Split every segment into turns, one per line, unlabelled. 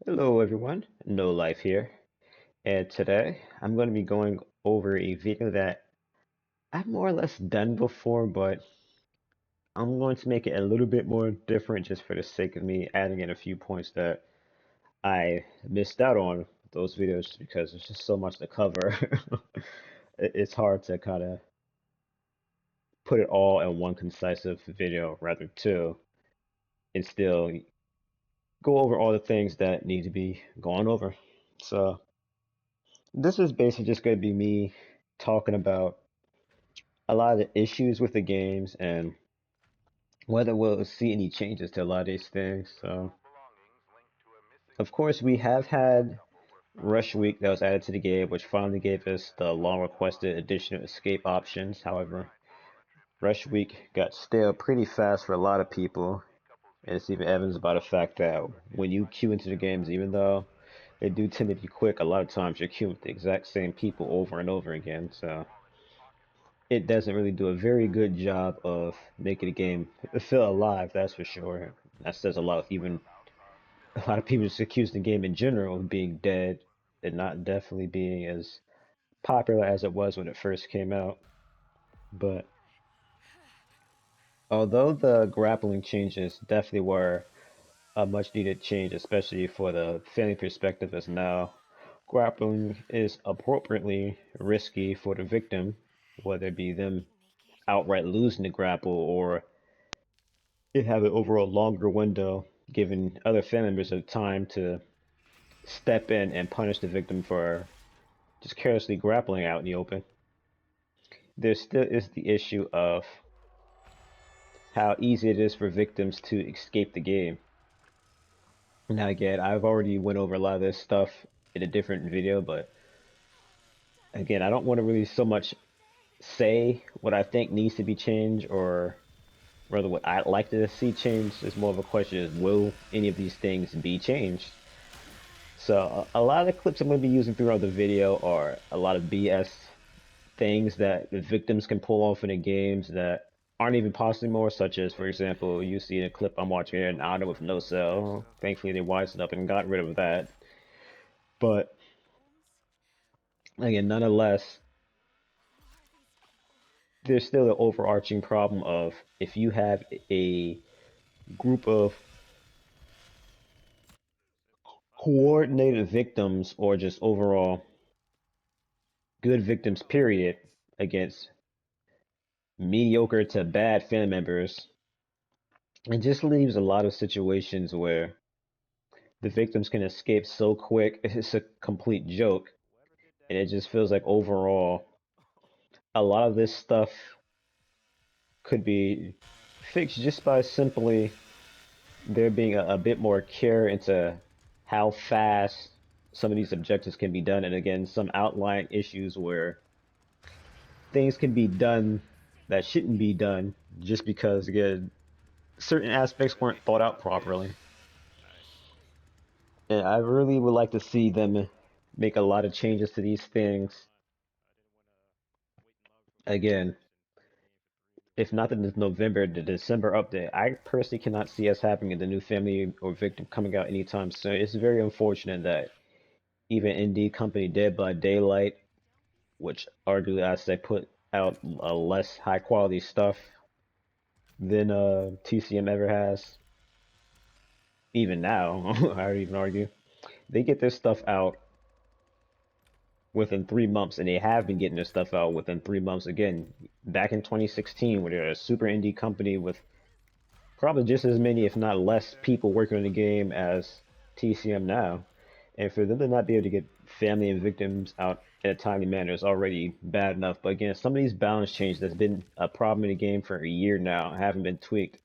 Hello everyone, No Life here, and today I'm going to be going over a video that I've more or less done before, but I'm going to make it a little bit more different just for the sake of me adding in a few points that I missed out on those videos because there's just so much to cover. It's hard to kind of put it all in one concise video rather two and still go over all the things that need to be gone over. So this is basically just going to be me talking about a lot of the issues with the games and whether we'll see any changes to a lot of these things. So, of course, we have had Rush Week that was added to the game, which finally gave us the long requested additional escape options. However, Rush Week got stale pretty fast for a lot of people, and it's even evidenced by the fact that when you queue into the games, even though they do tend to be quick, a lot of times you're queuing with the exact same people over and over again. So it doesn't really do a very good job of making the game feel alive, that's for sure. That says a lot. Even a lot of people just accuse the game in general of being dead and not definitely being as popular as it was when it first came out. But although the grappling changes definitely were a much needed change, especially for the family perspective, as now grappling is appropriately risky for the victim, whether it be them outright losing the grapple or it have an overall longer window, giving other family members of time to step in and punish the victim for just carelessly grappling out in the open. There still is the issue of how easy it is for victims to escape the game. Now again, I've already went over a lot of this stuff in a different video, but again, I don't want to really so much say what I think needs to be changed or rather what I'd like to see changed. It's more of a question is will any of these things be changed? So a lot of the clips I'm going to be using throughout the video are a lot of BS things that the victims can pull off in the games that aren't even possible anymore, such as, for example, you see in a clip I'm watching here, an auto with no cell. Thankfully, they wised up and got rid of that. But again, nonetheless, there's still the overarching problem of if you have a group of coordinated victims or just overall good victims, period, against mediocre to bad family members, it just leaves a lot of situations where the victims can escape so quick. It's a complete joke. And it just feels like overall, a lot of this stuff could be fixed just by simply there being a bit more care into how fast some of these objectives can be done. And again, some outlying issues where things can be done that shouldn't be done just because, again, certain aspects weren't thought out properly. And I really would like to see them make a lot of changes to these things. Again, if not in this November, the December update, I personally cannot see us having the new family or victim coming out anytime soon. It's very unfortunate that even indie company Dead by Daylight, which arguably I say put out a less high quality stuff than TCM ever has, even now, I would even argue, they get their stuff out within 3 months, and they have been getting their stuff out within 3 months. Again, back in 2016, where they're a super indie company with probably just as many, if not less, people working on the game as TCM now. And for them to not be able to get family and victims out in a timely manner is already bad enough. But again, some of these balance changes that's been a problem in the game for a year now haven't been tweaked.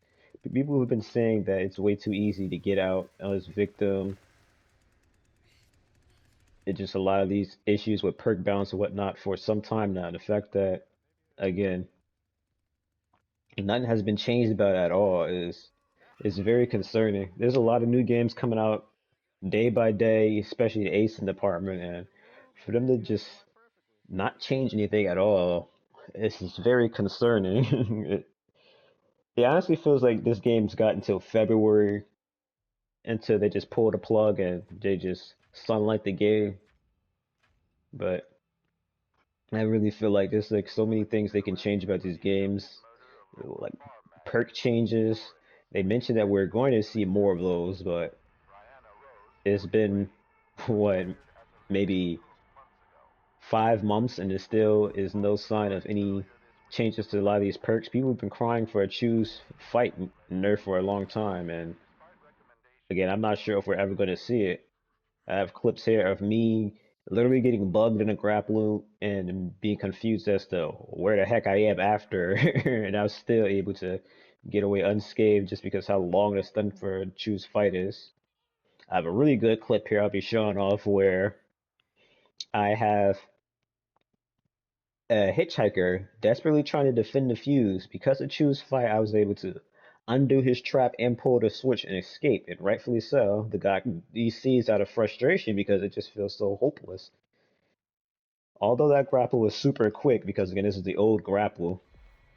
People have been saying that it's way too easy to get out as victim. It's just a lot of these issues with perk balance and whatnot for some time now. The fact that, again, nothing has been changed about it at all is very concerning. There's a lot of new games coming out day by day, especially the Ace department, and for them to just not change anything at all, it's just very concerning. It honestly feels like this game's got until February until they just pull the plug and they just sunlight the game. But I really feel like there's like so many things they can change about these games, like perk changes. They mentioned that we're going to see more of those, but it's been what, maybe 5 months and there still is no sign of any changes to a lot of these perks. People have been crying for a choose fight nerf for a long time, and again, I'm not sure if we're ever going to see it. I have clips here of me literally getting bugged in a grapple and being confused as to where the heck I am after, and I was still able to get away unscathed just because how long the stun for choose fight is. I have a really good clip here I'll be showing off where I have a hitchhiker desperately trying to defend the fuse. Because of choose fight, I was able to undo his trap and pull the switch and escape, and rightfully so. The guy he sees out of frustration because it just feels so hopeless. Although that grapple was super quick, because again, this is the old grapple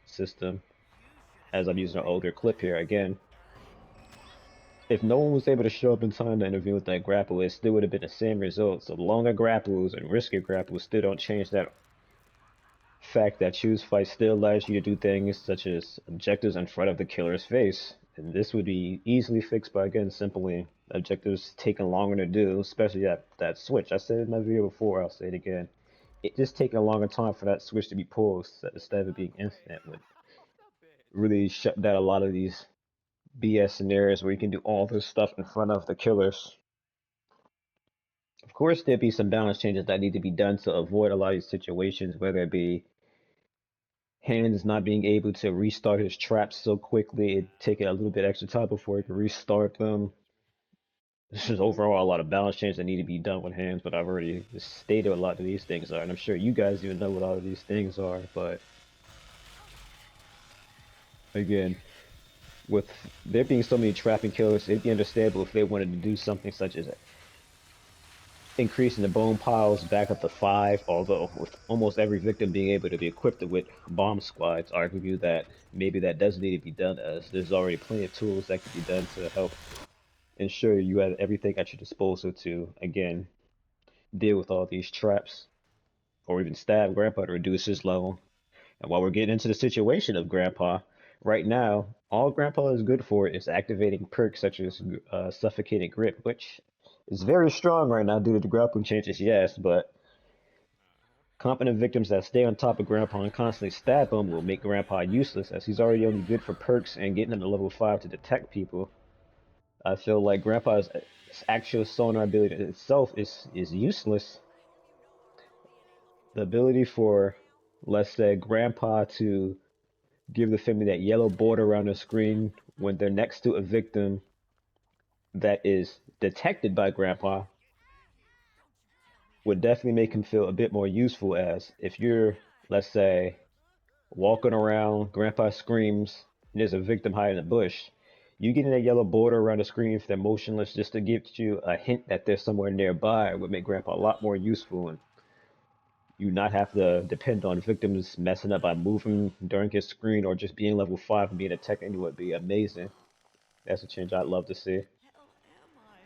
system, as I'm using an older clip here again. If no one was able to show up in time to intervene with that grapple, it still would have been the same result. So longer grapples and riskier grapples still don't change that fact that choose fight still allows you to do things such as objectives in front of the killer's face. And this would be easily fixed by, again, simply objectives taking longer to do, especially that switch. I said it in my video before, I'll say it again. It just taking a longer time for that switch to be pulled instead of it being instant would really shut down a lot of these BS scenarios where you can do all this stuff in front of the killers. Of course, there'd be some balance changes that need to be done to avoid a lot of these situations, whether it be Hands not being able to restart his traps so quickly, it taking a little bit extra time before he can restart them. This is overall a lot of balance changes that need to be done with Hands, but I've already stated what a lot of these things are, and I'm sure you guys even know what a lot of these things are, but again, with there being so many trapping killers, it'd be understandable if they wanted to do something such as increasing the bone piles back up to 5, although with almost every victim being able to be equipped with bomb squads, argue that maybe that does need to be done, as there's already plenty of tools that can be done to help ensure you have everything at your disposal to, again, deal with all these traps, or even stab Grandpa to reduce his level. And while we're getting into the situation of Grandpa, right now, all Grandpa is good for is activating perks such as Suffocating Grip, which is very strong right now due to the grappling changes, yes, but competent victims that stay on top of Grandpa and constantly stab him will make Grandpa useless, as he's already only good for perks and getting him to level 5 to detect people. I feel like Grandpa's actual sonar ability itself is useless. The ability for, let's say, Grandpa to give the family that yellow border around the screen when they're next to a victim that is detected by Grandpa would definitely make him feel a bit more useful, as if you're, let's say, walking around, Grandpa screams, and there's a victim hiding in a bush. You getting that yellow border around the screen if they're motionless just to give you a hint that they're somewhere nearby would make Grandpa a lot more useful, and you not have to depend on victims messing up by moving during his screen or just being level 5 and being attacked anyway would be amazing. That's a change I'd love to see.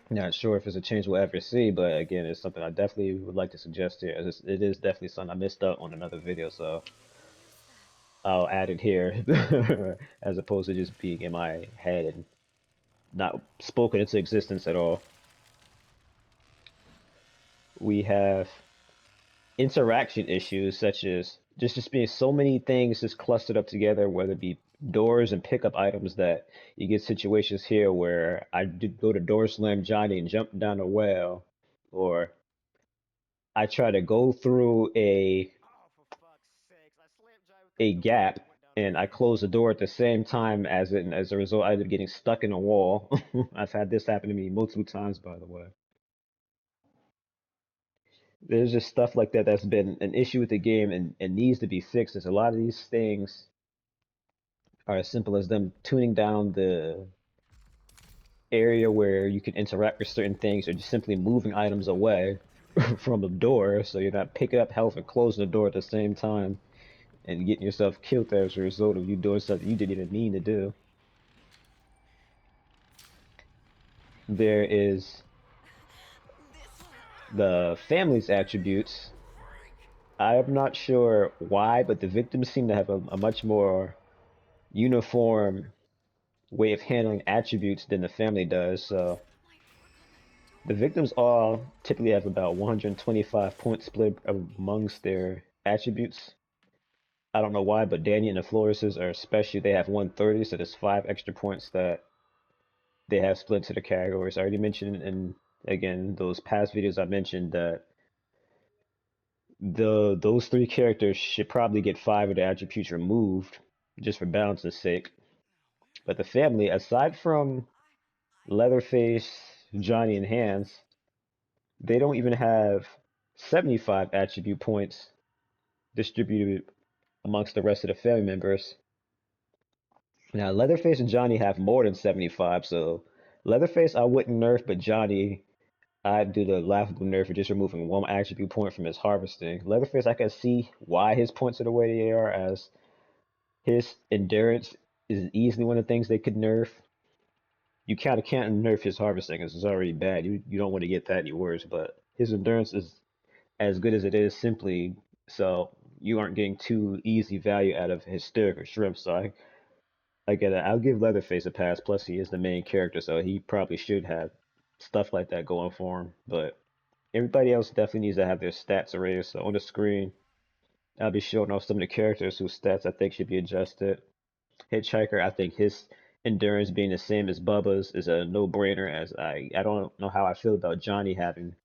Not sure if it's a change we'll ever see, but again, it's something I definitely would like to suggest here. It is definitely something I missed out on another video, so I'll add it here as opposed to just being in my head and not spoken into existence at all. We have interaction issues such as just being so many things just clustered up together, whether it be doors and pickup items, that you get situations here where I did go to door slam Johnny and jump down a well, or I try to go through a gap and I close the door at the same time as it, and as a result, I ended up getting stuck in a wall. I've had this happen to me multiple times, by the way. There's just stuff like that that's been an issue with the game and needs to be fixed. There's a lot of these things are as simple as them tuning down the area where you can interact with certain things, or just simply moving items away from a door so you're not picking up health and closing the door at the same time and getting yourself killed as a result of you doing something you didn't even mean to do. There is the family's attributes. I am not sure why, but the victims seem to have a much more uniform way of handling attributes than the family does. So the victims all typically have about 125 points split amongst their attributes. I don't know why, but Danny and the Florises are especially, they have 130, so there's 5 extra points that they have split to the categories. I already mentioned in, again, those past videos I mentioned that those three characters should probably get five of the attributes removed just for balance's sake. But the family, aside from Leatherface, Johnny, and Hans, they don't even have 75 attribute points distributed amongst the rest of the family members. Now, Leatherface and Johnny have more than 75, so Leatherface I wouldn't nerf, but Johnny I'd do the laughable nerf for just removing one attribute point from his harvesting. Leatherface, I can see why his points are the way they are, as his endurance is easily one of the things they could nerf. You kind of can't nerf his harvesting because it's already bad. You don't want to get that any worse, but his endurance is as good as it is simply so you aren't getting too easy value out of hysteric or shrimp. So I get it. I'll give Leatherface a pass. Plus, he is the main character, so he probably should have stuff like that going for him. But everybody else definitely needs to have their stats erased. So on the screen, I'll be showing off some of the characters whose stats I think should be adjusted. Hitchhiker, I think his endurance being the same as Bubba's is a no-brainer. As I don't know how I feel about Johnny having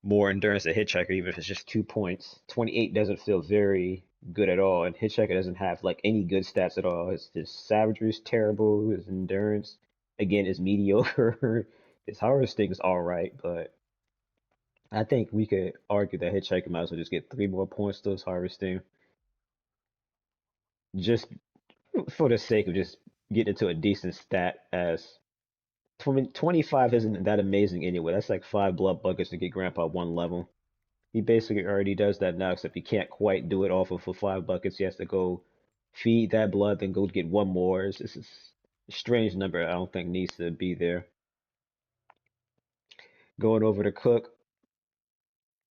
more endurance than Hitchhiker, even if it's just 2 points. 28 doesn't feel very good at all, and Hitchhiker doesn't have like any good stats at all. His savagery is terrible. His endurance, again, is mediocre. His harvesting is all right, but I think we could argue that Hitchhiker might as well just get 3 more points to his harvesting, just for the sake of just getting into a decent stat. As 25 isn't that amazing anyway. That's like 5 blood buckets to get Grandpa one level. He basically already does that now, except he can't quite do it off of for 5 buckets. He has to go feed that blood, then go get one more. This is a strange number. I don't think needs to be there. Going over to Cook,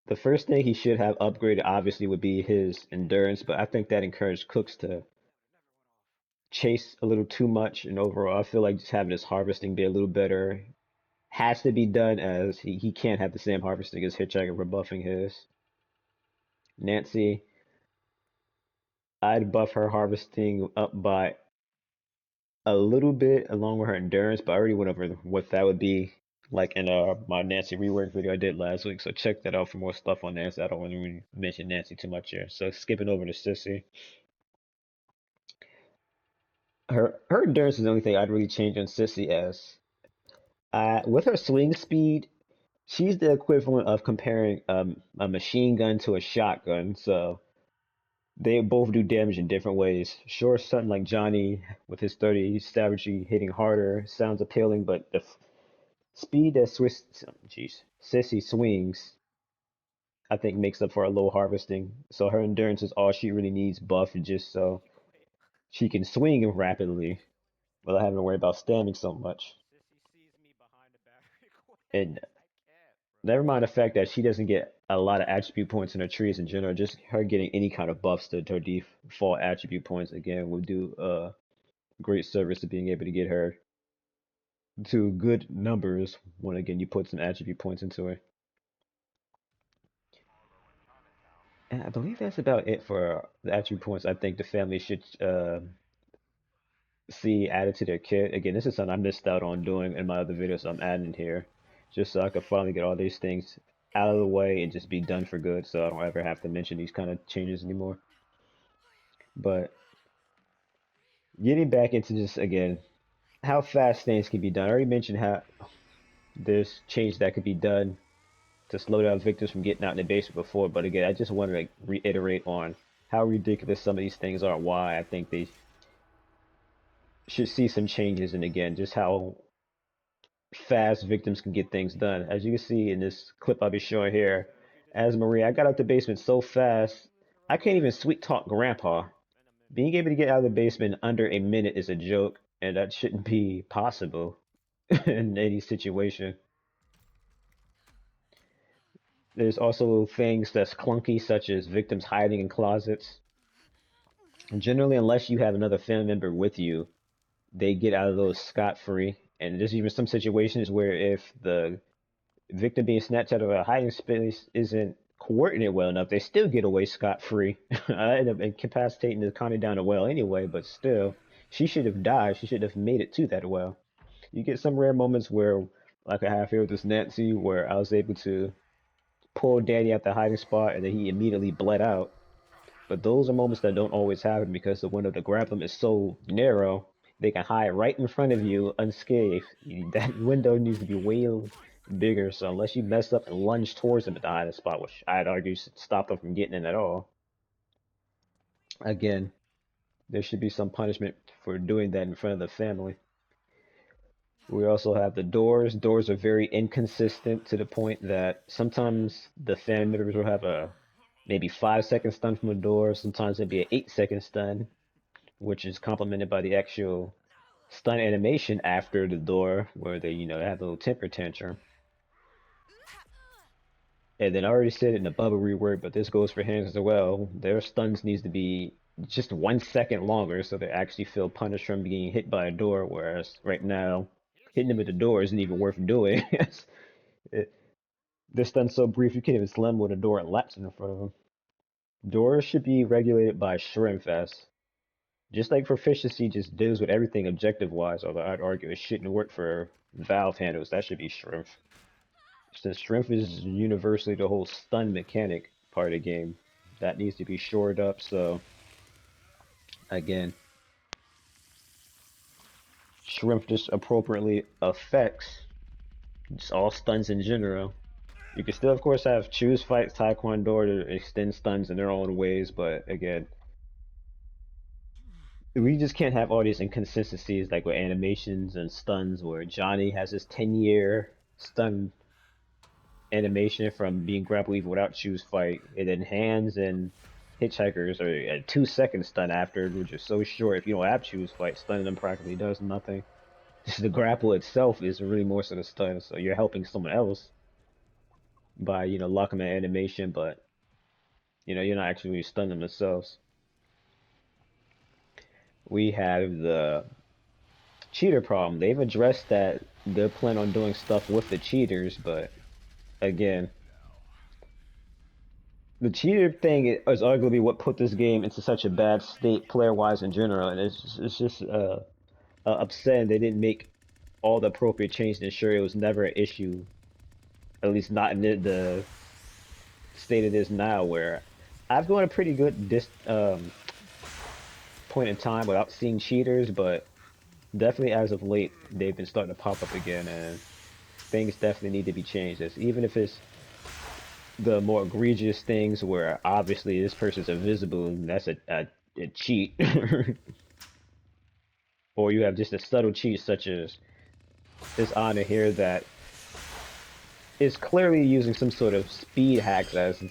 the first thing he should have upgraded obviously would be his endurance, but I think that encouraged Cooks to chase a little too much. And overall, I feel like just having his harvesting be a little better has to be done, as he can't have the same harvesting as Hitchhiker rebuffing his. Nancy, I'd buff her harvesting up by a little bit along with her endurance, but I already went over what that would be like in my Nancy rework video I did last week. So check that out for more stuff on Nancy. I don't want to really mention Nancy too much here. So skipping over to Sissy. Her endurance is the only thing I'd really change on Sissy, as with her swing speed, she's the equivalent of comparing a machine gun to a shotgun. So they both do damage in different ways. Sure, something like Johnny with his 30 savagery hitting harder sounds appealing, but the speed that Sissy swings, I think makes up for a low harvesting. So her endurance is all she really needs buff, just so she can swing rapidly without having to worry about standing so much. And never mind the fact that she doesn't get a lot of attribute points in her trees in general, just her getting any kind of buffs to her default attribute points again will do great service to being able to get her to good numbers when again you put some attribute points into it. And I believe that's about it for the attribute points I think the family should see added to their kit. Again, this is something I missed out on doing in my other videos, so I'm adding it here just so I can finally get all these things out of the way and just be done for good, so I don't ever have to mention these kind of changes anymore. But getting back into just again how fast things can be done. I already mentioned how there's change that could be done to slow down victims from getting out in the basement before, but again, I just want to reiterate on how ridiculous some of these things are, why I think they should see some changes, and again, just how fast victims can get things done. As you can see in this clip I'll be showing here, as Marie, I got out the basement so fast, I can't even sweet talk Grandpa. Being able to get out of the basement in under a minute is a joke, and that shouldn't be possible. in any situation. There's also things that's clunky, such as victims hiding in closets. And generally, unless you have another family member with you, they get out of those scot-free. And there's even some situations where if the victim being snatched out of a hiding space isn't coordinated well enough, they still get away scot-free. I end up incapacitating the Connie down a well anyway, but still, she should have died. She should have made it to that well. You get some rare moments where, like I have here with this Nancy, where I was able to pull Danny out the hiding spot and then he immediately bled out. But those are moments that don't always happen because the window to grab them is so narrow, they can hide right in front of you unscathed. That window needs to be way bigger, so unless you mess up and lunge towards them at the hiding spot, which I'd argue should stop them from getting in at all, again, there should be some punishment for doing that in front of the family. We also have the doors. Doors are very inconsistent to the point that sometimes the family members will have a maybe 5 second stun from a door, sometimes it'd be an 8 second stun, which is complemented by the actual stun animation after the door where they, have a little temper tantrum. And then I already said it in the bubble reword, but this goes for hands as well. Their stuns needs to be just 1 second longer so they actually feel punished from being hit by a door, whereas right now, hitting them with the door isn't even worth doing. it, they're stunned so brief you can't even slam with a door elapsing in front of them. Doors should be regulated by Shrimpfest. Just like proficiency just deals with everything objective wise, although I'd argue it shouldn't work for valve handles, that should be Shrimp. Since Shrimp is universally the whole stun mechanic part of the game, that needs to be shored up, so again, Shrimp just appropriately affects just all stuns in general. You can still, of course, have choose fights, Taekwondo to extend stuns in their own ways, but again, we just can't have all these inconsistencies like with animations and stuns where Johnny has his 10-year stun animation from being grapple even without choose fight, and then hands and hitchhikers are at 2 seconds stun after, which is so short. If you don't have choose fight, stunning them practically does nothing. Just the grapple itself is really more so the stun, so you're helping someone else by locking the animation, but you're not actually stunning them themselves. We have the cheater problem. They've addressed that they'll plan on doing stuff with the cheaters, but again, the cheater thing is arguably what put this game into such a bad state player-wise in general, and it's just upsetting they didn't make all the appropriate changes to ensure it was never an issue, at least not in the state it is now, where I've gone a pretty good point in time without seeing cheaters, but definitely as of late they've been starting to pop up again, and things definitely need to be changed. As even if it's the more egregious things where obviously this person's invisible and that's a cheat, or you have just a subtle cheat such as this honor here that is clearly using some sort of speed hacks as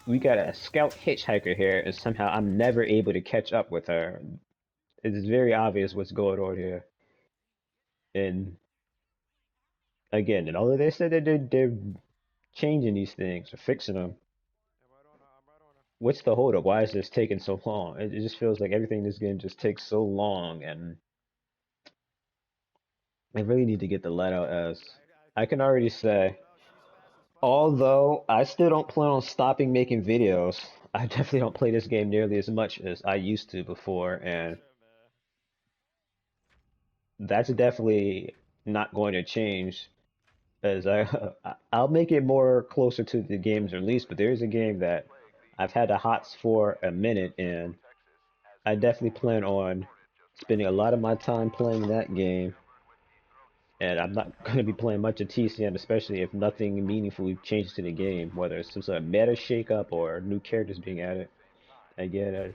we got a scout hitchhiker here and somehow I'm never able to catch up with her. It's very obvious what's going on here. And again, and although they said that they're changing these things or fixing them, what's the holdup? Why is this taking so long? It just feels like everything in this game just takes so long, and I really need to get the let out as I can already say, although I still don't plan on stopping making videos, I definitely don't play this game nearly as much as I used to before, and that's definitely not going to change as I'll make it more closer to the game's release, but there's a game that I've had the hots for a minute, and I definitely plan on spending a lot of my time playing that game, and I'm not going to be playing much of TCM, especially if nothing meaningfully changes to the game, whether it's some sort of meta shakeup or new characters being added. Again,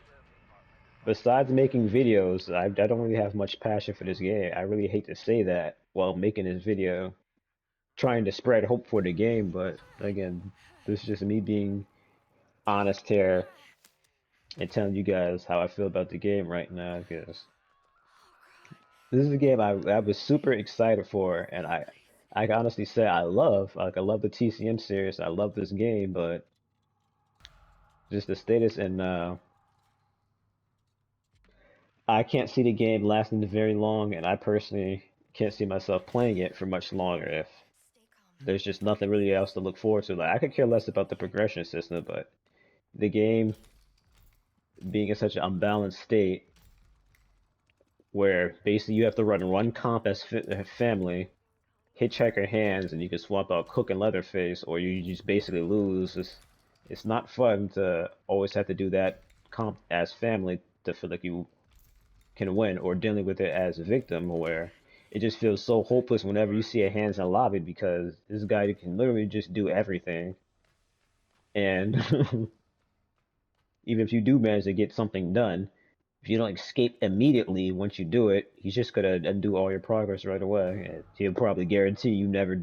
besides making videos, I don't really have much passion for this game. I really hate to say that while making this video, trying to spread hope for the game, but again, this is just me being honest here and telling you guys how I feel about the game right now, because this is a game I was super excited for, and I can honestly say I love. Like I love the TCM series. I love this game, but just the status and I can't see the game lasting very long, and I personally can't see myself playing it for much longer if there's just nothing really else to look forward to. Like I could care less about the progression system, but the game being in such an unbalanced state where basically you have to run one comp as family, hitchhiker hands, and you can swap out Cook and Leatherface, or you just basically lose. It's not fun to always have to do that comp as family to feel like you can win, or dealing with it as a victim, where it just feels so hopeless whenever you see a hands in a lobby because this guy can literally just do everything. And even if you do manage to get something done, if you don't escape immediately once you do it, he's just gonna undo all your progress right away. And he'll probably guarantee you never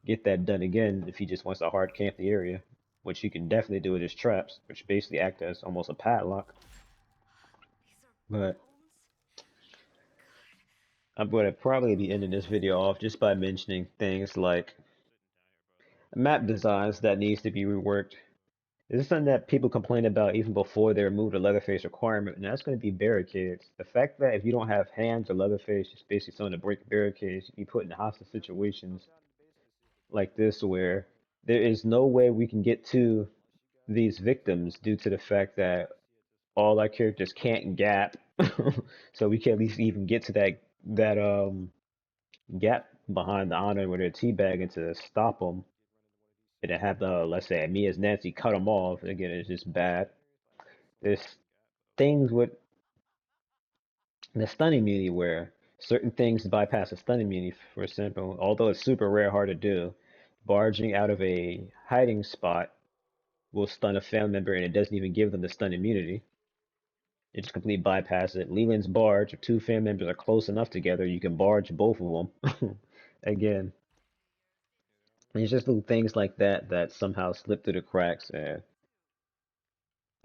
get that done again if he just wants to hard camp the area, which you can definitely do with his traps, which basically act as almost a padlock. But I'm going to probably be ending this video off just by mentioning things like map designs that needs to be reworked. This is something that people complain about even before they remove the Leatherface requirement, and that's going to be barricades. The fact that if you don't have hands or Leatherface, it's basically something to break barricades, you be put in hostage situations like this where there is no way we can get to these victims due to the fact that all our characters can't gap, so we can at least even get to that gap behind the honor where they're teabagging to stop them, and to have the let's say me as Nancy cut them off. Again, it's just bad. There's things with the stun immunity where certain things bypass the stun immunity. For example, although it's super rare, hard to do, barging out of a hiding spot will stun a family member, and it doesn't even give them the stun immunity. It just completely bypasses it. Leland's barge, if two family members are close enough together, you can barge both of them. Again, it's just little things like that that somehow slip through the cracks, and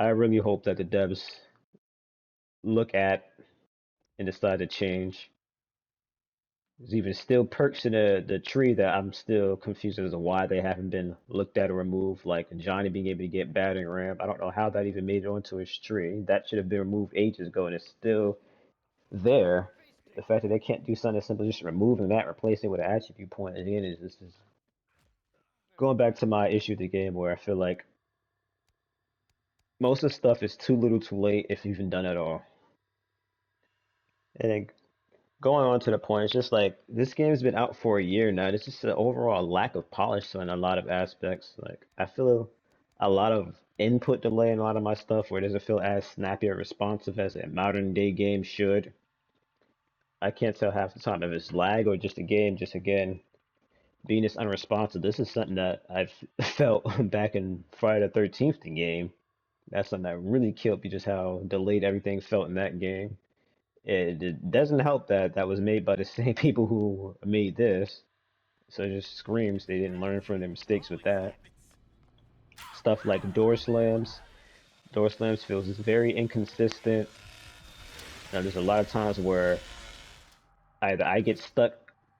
I really hope that the devs look at and decide to change. There's even still perks in the tree that I'm still confused as to why they haven't been looked at or removed, like Johnny being able to get battering ram. I don't know how that even made it onto his tree. That should have been removed ages ago, and it's still there. The fact that they can't do something as simple as just removing that, replacing it with an attribute point again is going back to my issue with the game where I feel like most of the stuff is too little too late if even done at all. And then going on to the point, it's just like this game's been out for a year now. It's just an overall lack of polish in a lot of aspects. Like I feel a lot of input delay in a lot of my stuff where it doesn't feel as snappy or responsive as a modern day game should. I can't tell half the time if it's lag or just a game. Just again, being this unresponsive. This is something that I've felt back in Friday the 13th the game. That's something that really killed me, just how delayed everything felt in that game. It doesn't help that that was made by the same people who made this. So it just screams they didn't learn from their mistakes with that. Stuff like door slams. Door slams feels very inconsistent. Now, there's a lot of times where either I get stuck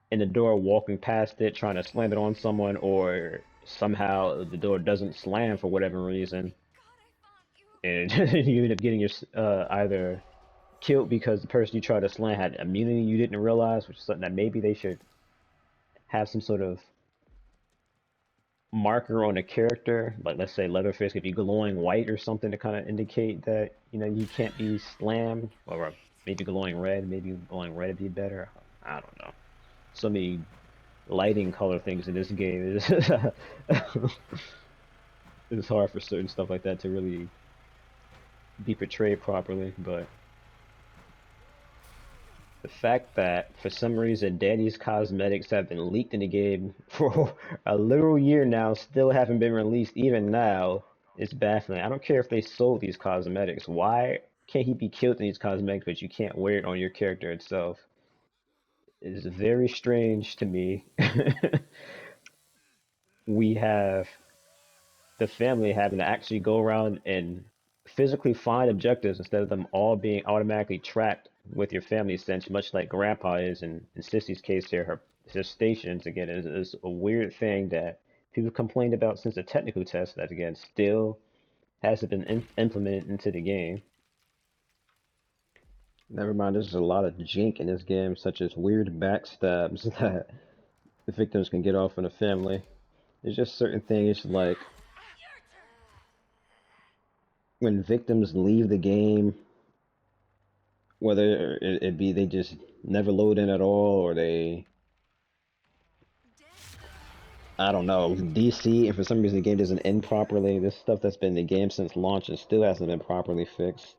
in the door walking past it trying to slam it on someone, or somehow the door doesn't slam for whatever reason, and you end up getting your either killed because the person you tried to slam had immunity you didn't realize, which is something that maybe they should have some sort of marker on a character, like let's say Leatherface could be glowing white or something to kind of indicate that you can't be slammed, or maybe glowing red. Maybe glowing red would be better. I don't know. So many lighting color things in this game. It's hard for certain stuff like that to really be portrayed properly. But the fact that for some reason Daddy's cosmetics have been leaked in the game for a literal year now, still haven't been released even now, is baffling. I don't care if they sold these cosmetics. Why can't he be killed in these cosmetics, but you can't wear it on your character itself? It is very strange to me. We have the family having to actually go around and physically find objectives instead of them all being automatically tracked with your family since, much like Grandpa is in Sissy's case here, her stations again is a weird thing that people complained about since the technical test that again still hasn't been implemented into the game. Never mind, there's a lot of jink in this game, such as weird backstabs that the victims can get off in a family. There's just certain things like when victims leave the game, whether it be they just never load in at all, or they, I don't know, DC, and for some reason the game doesn't end properly. This stuff that's been in the game since launch and still hasn't been properly fixed,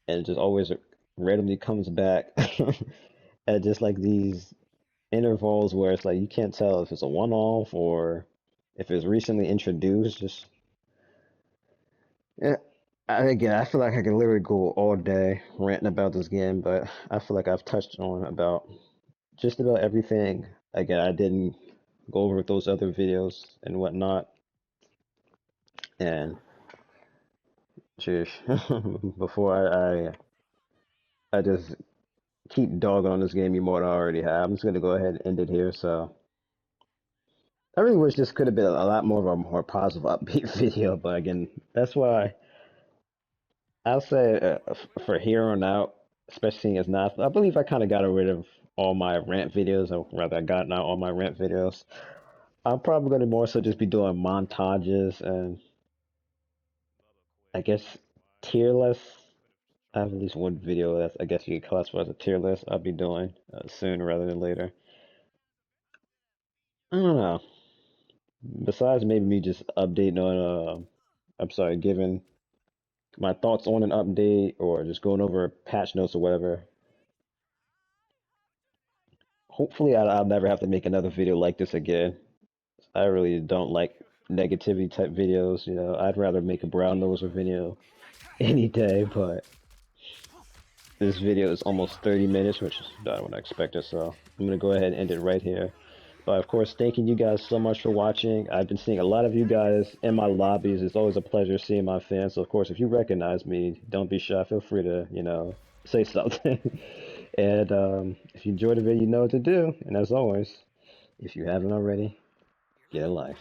and it just always randomly comes back at just like these intervals where it's like you can't tell if it's a one-off or if it's recently introduced. Just yeah, again, I feel like I could literally go all day ranting about this game, but I feel like I've touched on about just about everything. Again, I didn't go over with those other videos and whatnot, and just before I just keep dogging on this game you more than I already have. I'm just gonna go ahead and end it here. So I really wish this could have been a lot more of a more positive, upbeat video, but again, that's why I'll say for here on out, especially seeing as now, I believe I kind of got rid of all my rant videos, or rather, I got now all my rant videos. I'm probably going to more so just be doing montages and I guess tier lists. I have at least one video that's I guess you could classify as a tier list I'll be doing soon rather than later. I don't know. Besides maybe me just updating on, I'm sorry, giving my thoughts on an update or just going over patch notes or whatever. Hopefully, I'll never have to make another video like this again. I really don't like negativity type videos. You know, I'd rather make a brown noser video any day, but this video is almost 30 minutes, which is not what I expected, so I'm gonna go ahead and end it right here. But of course, thanking you guys so much for watching. I've been seeing a lot of you guys in my lobbies. It's always a pleasure seeing my fans. So of course, if you recognize me, don't be shy. Feel free to, say something. And if you enjoyed the video, you know what to do. And as always, if you haven't already, get a life.